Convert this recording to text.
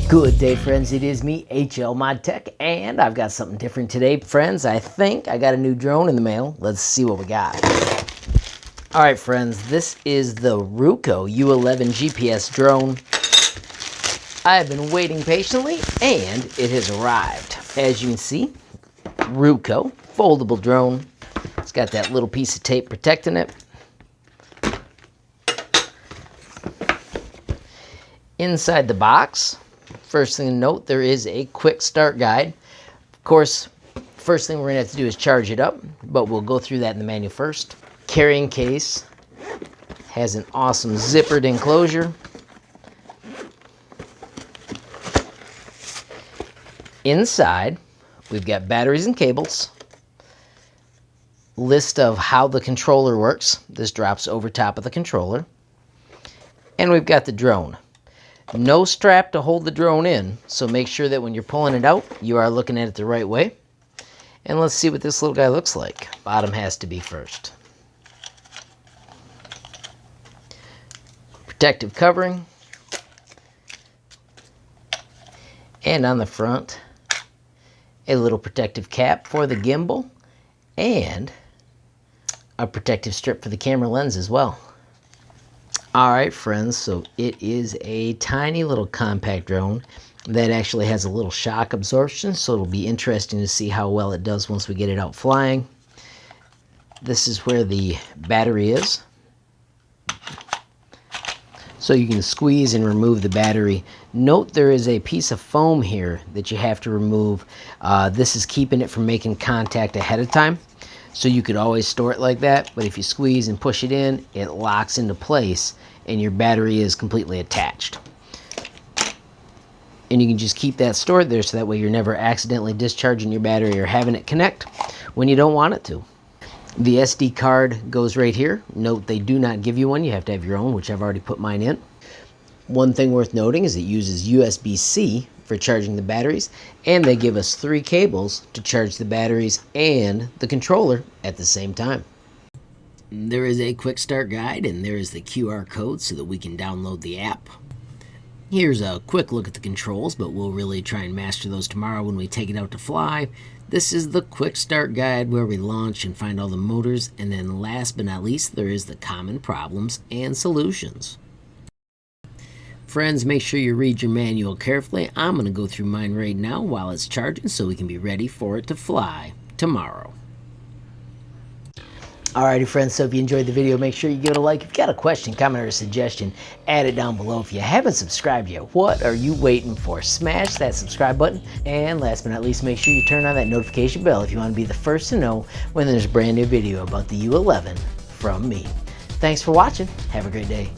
Good day, friends. It is me, HLModTech, and I've got something different today, friends. I think I got a new drone in the mail. Let's see what we got. All right, friends, this is the Ruko U11 GPS drone. I've been waiting patiently, and it has arrived. As you can see, Ruko, foldable drone. It's got that little piece of tape protecting it. Inside the box, first thing to note, there is a quick start guide. Of course, first thing we're going to have to do is charge it up, but we'll go through that in the manual first. Carrying case has an awesome zippered enclosure. Inside, we've got batteries and cables. List of how the controller works. This drops over top of the controller. And we've got the drone. No strap to hold the drone in, so make sure that when you're pulling it out, you are looking at it the right way. And let's see what this little guy looks like. Bottom has to be first. Protective covering. And on the front, a little protective cap for the gimbal and a protective strip for the camera lens as well. All right, friends, so it is a tiny little compact drone that actually has a little shock absorption, so it'll be interesting to see how well it does once we get it out flying. This is where the battery is. So you can squeeze and remove the battery. Note there is a piece of foam here that you have to remove. This is keeping it from making contact ahead of time. So you could always store it like that, but if you squeeze and push it in, it locks into place and your battery is completely attached. And you can just keep that stored there so that way you're never accidentally discharging your battery or having it connect when you don't want it to. The SD card goes right here. Note they do not give you one. You have to have your own, which I've already put mine in. One thing worth noting is it uses USB-C for charging the batteries, and they give us 3 cables to charge the batteries and the controller at the same time. There is a quick start guide, and there is the QR code so that we can download the app. Here's a quick look at the controls, but we'll really try and master those tomorrow when we take it out to fly. This is the quick start guide where we launch and find all the motors, and then last but not least, there is the common problems and solutions. Friends, make sure you read your manual carefully. I'm going to go through mine right now while it's charging so we can be ready for it to fly tomorrow. Alrighty, friends, so if you enjoyed the video, make sure you give it a like. If you've got a question, comment, or a suggestion, add it down below. If you haven't subscribed yet, what are you waiting for? Smash that subscribe button. And last but not least, make sure you turn on that notification bell if you want to be the first to know when there's a brand new video about the U11 from me. Thanks for watching. Have a great day.